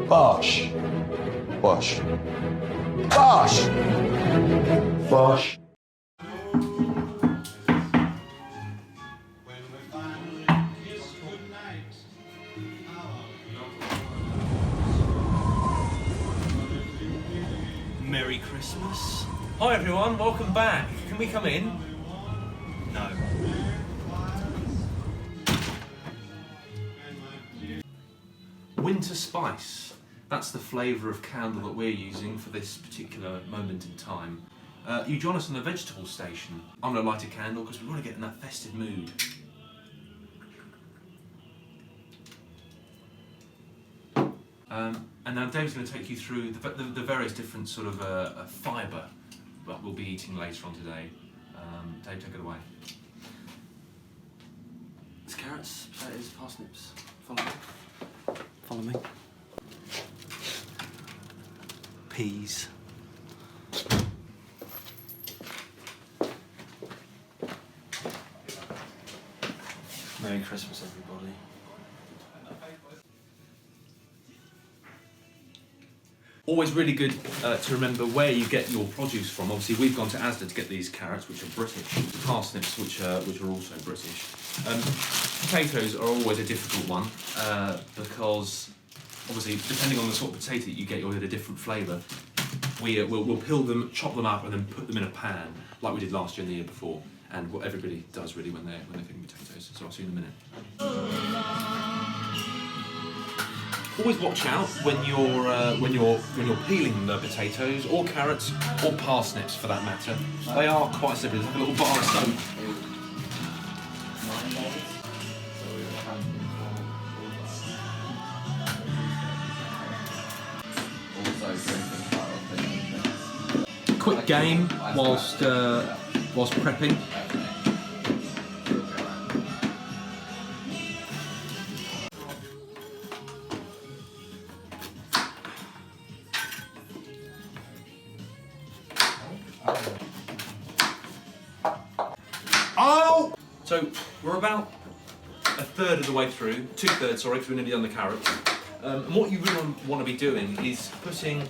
bOSH. bOSH. bOSH. bOSH. Merry Christmas. Hi everyone, welcome back. Can we come in? No. Winter Spice. That's the flavour of candle that we're using for this particular moment in time. You join us on the vegetable station. I'm going to light a candle because we want to get in that festive mood. And now Dave's going to take you through the various different sort of fibre that we'll be eating later on today. Dave, take it away. It's carrots, potatoes, parsnips. Follow me. Follow me. Peas. Merry Christmas, everybody. Always really good to remember where you get your produce from. Obviously, we've gone to Asda to get these carrots, which are British, parsnips, which are also British. Potatoes are always a difficult one because, obviously, depending on the sort of potato that you get, you'll get a different flavour. We'll peel them, chop them up, and then put them in a pan, like we did last year and the year before, and what everybody does really when they're cooking potatoes. So I'll see you in a minute. Always watch out when you're peeling the potatoes or carrots or parsnips for that matter. They are quite simple. It's like a little bar of soap. Quick game whilst prepping. Oh! So we're about a third of the way through, 2/3, sorry, because we're nearly done the carrots. And what you really want to be doing is putting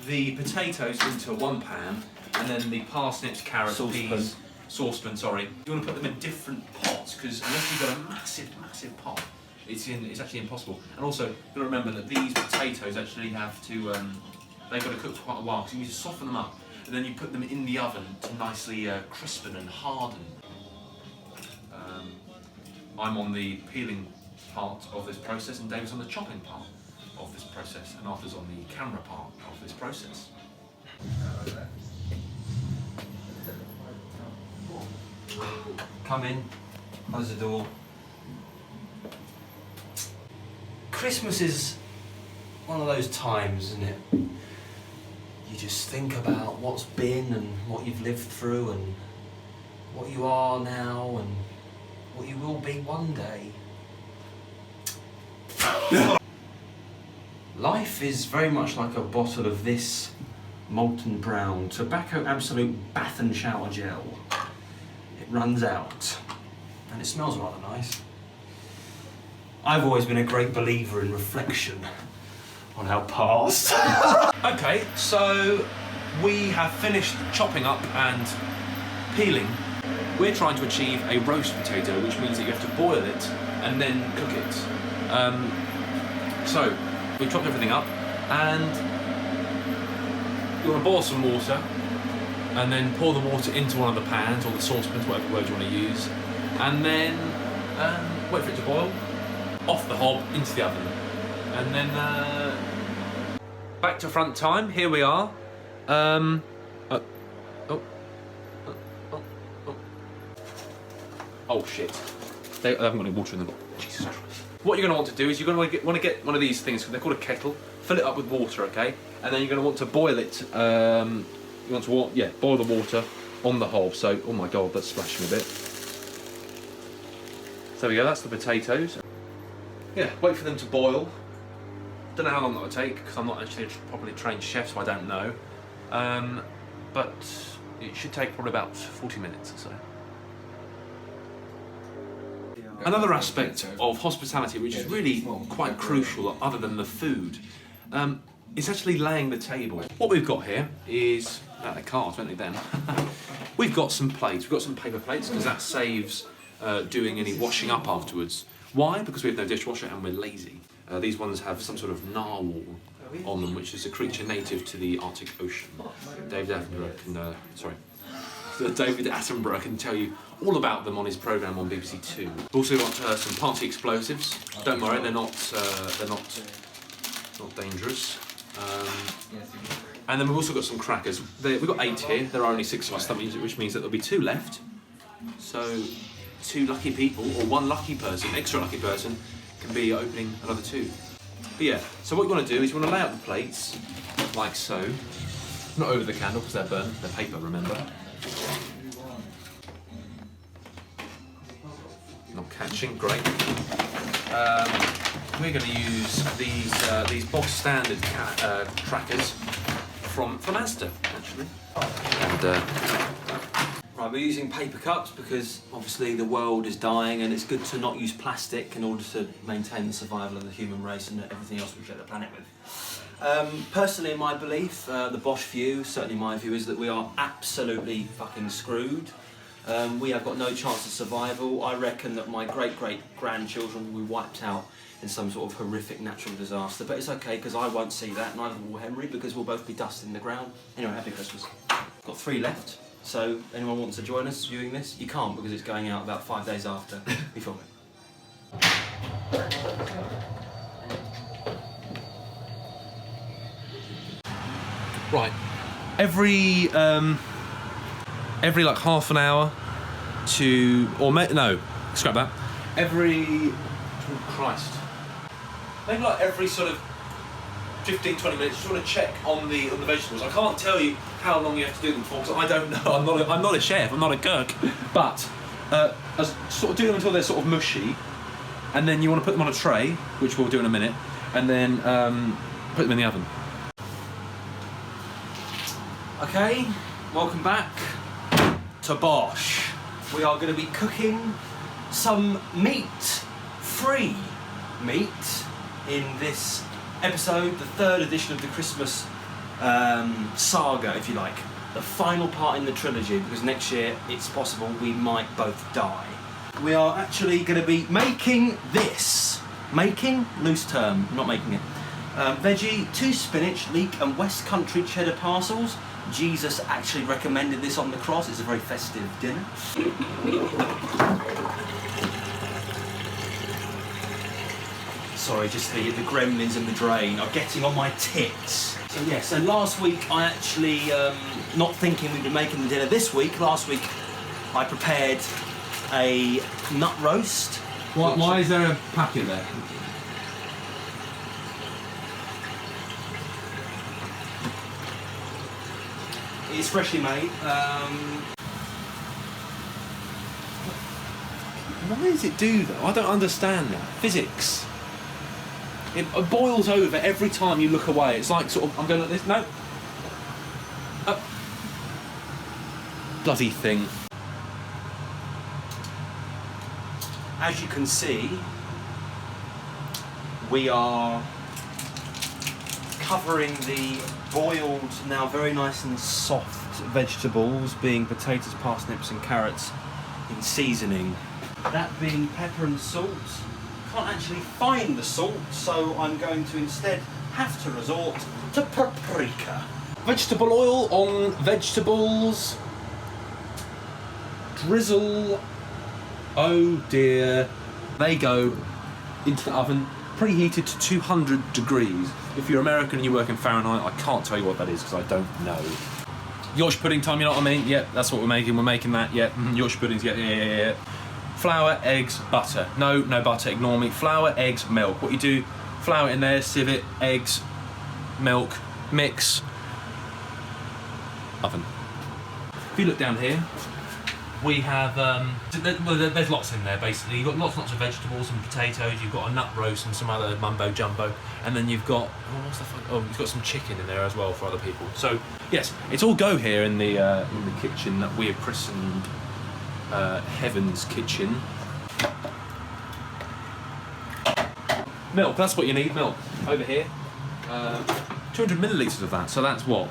the potatoes into one pan, and then the parsnips, carrots, peas, saucepan, sorry. You want to put them in different pots, because unless you've got a massive pot, it's actually impossible. And also, you've got to remember that these potatoes actually have to, they've got to cook for quite a while, because you need to soften them up, and then you put them in the oven to nicely crispen and harden. I'm on the peeling part of this process, and Dave's on the chopping part of this process, and Arthur's on the camera part of this process. Come in, close the door. Christmas is one of those times, isn't it? You just think about what's been and what you've lived through and what you are now and what you will be one day. Life is very much like a bottle of this molten brown tobacco absolute bath and shower gel. It runs out and it smells rather nice. I've always been a great believer in reflection on our past. Okay, so we have finished chopping up and peeling. We're trying to achieve a roast potato, which means that you have to boil it and then cook it. So we chopped everything up, and you want to boil some water, and then pour the water into one of the pans or the saucepans, whatever word you want to use, and then wait for it to boil, off the hob into the oven, and then back to front time. Here we are. Oh shit! They haven't got any water in them. Jesus Christ! What you're going to want to do is you're going to want to get one of these things. They're called a kettle. Fill it up with water, okay? And then you're going to want to boil it. You want to boil the water on the hob. So, oh my god, that's splashing a bit. So there we go. That's the potatoes. Yeah, wait for them to boil. Don't know how long that will take because I'm not actually a properly trained chef, so I don't know. But it should take probably about 40 minutes or so. Another aspect of hospitality, which is really quite crucial, other than the food, is actually laying the table. What we've got here is, the cards, won't they then? We've got some plates, we've got some paper plates, because that saves doing any washing up afterwards. Why? Because we have no dishwasher and we're lazy. These ones have some sort of narwhal on them, which is a creature native to the Arctic Ocean. David Attenborough can tell you all about them on his programme on BBC Two. We've also got some party explosives. Don't worry, they're not dangerous. And then we've also got some crackers. We've got 8 here. There are only 6 of us, which means that there'll be 2 left. So 2 lucky people, or 1 lucky person, extra lucky person, can be opening another 2. But yeah, so what you want to do is you want to lay out the plates, like so. Not over the candle, because they're burnt, they're paper, remember. Not catching, great. We're going to use these bog standard crackers from Asda, actually. And, right, we're using paper cups because obviously the world is dying and it's good to not use plastic in order to maintain the survival of the human race and everything else we share the planet with. Personally, in my belief, the bOSH view, certainly my view, is that we are absolutely fucking screwed. We have got no chance of survival. I reckon that my great-great-grandchildren will be wiped out in some sort of horrific natural disaster, but it's okay because I won't see that, neither will Henry, because we'll both be dust in the ground. Anyway, happy Christmas. Got 3 left, so anyone wants to join us viewing this? You can't, because it's going out about 5 days after we film it. Right, every like half an hour to, no, scrap that. Oh Christ. Maybe like every sort of 15, 20 minutes, just want to check on the vegetables. I can't tell you how long you have to do them for, because I don't know. I'm not a chef, I'm not a cook. But sort of do them until they're sort of mushy, and then you want to put them on a tray, which we'll do in a minute, and then put them in the oven. Okay, welcome back to bOSH. We are going to be cooking some meat-free meat in this episode, the 3rd edition of the Christmas saga, if you like. The final part in the trilogy, because next year it's possible we might both die. We are actually going to be making this. Making? Loose term, not making it. Veggie, 2 spinach, leek and West Country cheddar parcels. Jesus actually recommended this on the cross. It's a very festive dinner. Sorry, just the gremlins and the drain are getting on my tits. So yeah, so last week I actually, not thinking we'd be making the dinner this week, last week I prepared a nut roast. Why is there a packet there? It's freshly made. Why does it do that? I don't understand that. Physics. It boils over every time you look away. It's like sort of, I'm going like this, no. Bloody thing. As you can see, we are covering the boiled, now very nice and soft vegetables, being potatoes, parsnips and carrots, in seasoning. That being pepper and salt. Can't actually find the salt, so I'm going to instead have to resort to paprika. Vegetable oil on vegetables. Drizzle. Oh dear. They go into the oven, preheated to 200 degrees. If you're American and you work in Fahrenheit, I can't tell you what that is because I don't know. Yorkshire pudding time, you know what I mean? Yep, that's what we're making. We're making that, yep. Yorkshire puddings, yeah. Flour, eggs, butter. No butter, ignore me. Flour, eggs, milk. What you do, flour in there, sieve it, eggs, milk, mix, oven. If you look down here, we have, there's lots in there basically. You've got lots of vegetables and potatoes, you've got a nut roast and some other mumbo jumbo, and then you've got, what's the fuck? Oh, you've got some chicken in there as well for other people. So, yes, it's all go here in the kitchen that we have christened Heaven's Kitchen. Milk, that's what you need, milk. Over here. 200 millilitres of that, so that's what?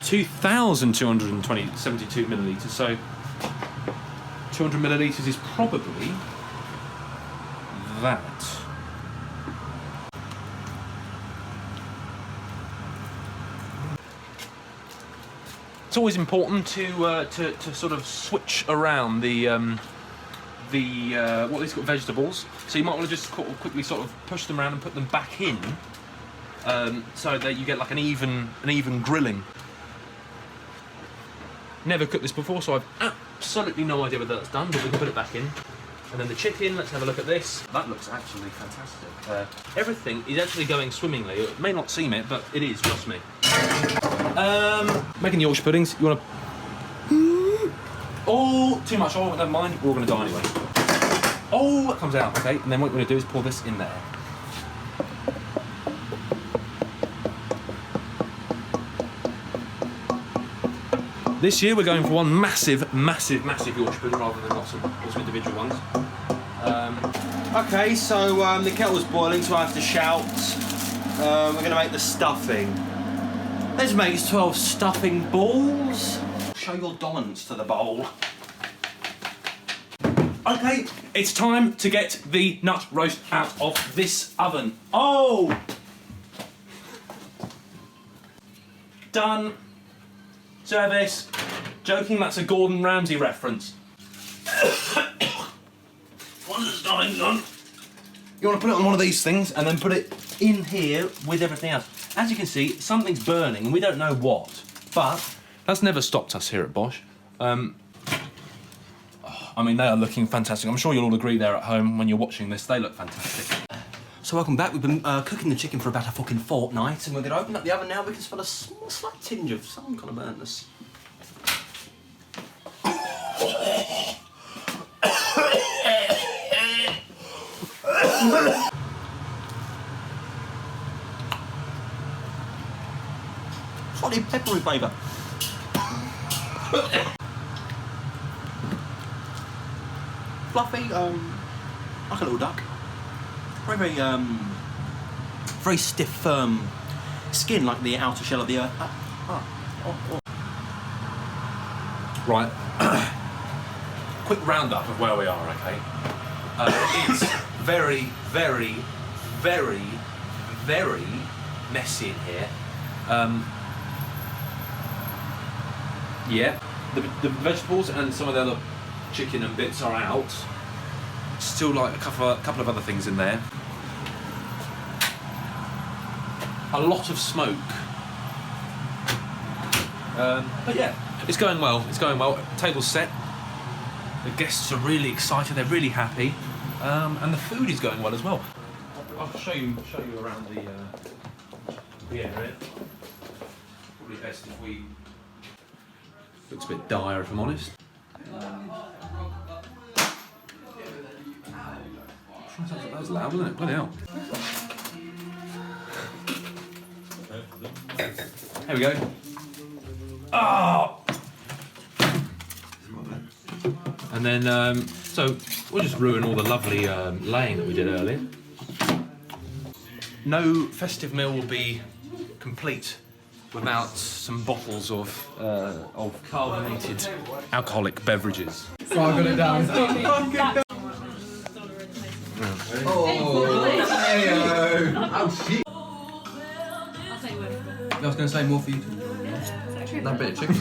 2,272 millilitres, so 200 millilitres is probably that. It's always important to sort of switch around the what these got vegetables. So you might want to just quickly sort of push them around and put them back in, so that you get like an even grilling. Never cooked this before, so I've absolutely no idea whether that's done, but we can put it back in. And then the chicken, let's have a look at this. That looks actually fantastic. Everything is actually going swimmingly. It may not seem it, but it is, trust me. Making the Yorkshire puddings, you want to... Oh, too much oil, but never mind, we're all going to die anyway. Oh, that comes out, okay. And then what we're going to do is pour this in there. This year we're going for one massive Yorkshire pudding rather than lots of individual ones. Okay, so the kettle's boiling, so I have to shout. We're going to make the stuffing. Let's make 12 stuffing balls. Show your dominance to the bowl. Okay, it's time to get the nut roast out of this oven. Oh! Done. Service. Joking, that's a Gordon Ramsay reference. Once it's done, you want to put it on one of these things and then put it in here with everything else. As you can see, something's burning and we don't know what, but that's never stopped us here at bOSH. I mean, they are looking fantastic. I'm sure you'll all agree there at home when you're watching this, they look fantastic. So welcome back. We've been cooking the chicken for about a fucking fortnight, and we're going to open up the oven now. We can smell a slight tinge of some kind of burntness. Slightly peppery flavour. Fluffy, like a little duck. Very, very stiff, firm skin, like the outer shell of the earth. Right. Quick roundup of where we are, okay? It's very, very, very, very messy in here. Yeah, the vegetables and some of the other chicken and bits are out. Still like a couple of other things in there. A lot of smoke. But yeah, it's going well. It's going well. Table's set. The guests are really excited. They're really happy, and the food is going well as well. I'll show you around the area. Probably best if we. Looks a bit dire, if I'm honest. That was loud, wasn't it? Bloody hell. Here we go. Oh! And then, so we'll just ruin all the lovely laying that we did earlier. No festive meal will be complete without some bottles of carbonated alcoholic beverages. So I got it down. Oh, shit. I'll take one. I was going to say more for you to enjoy. That bit of chicken.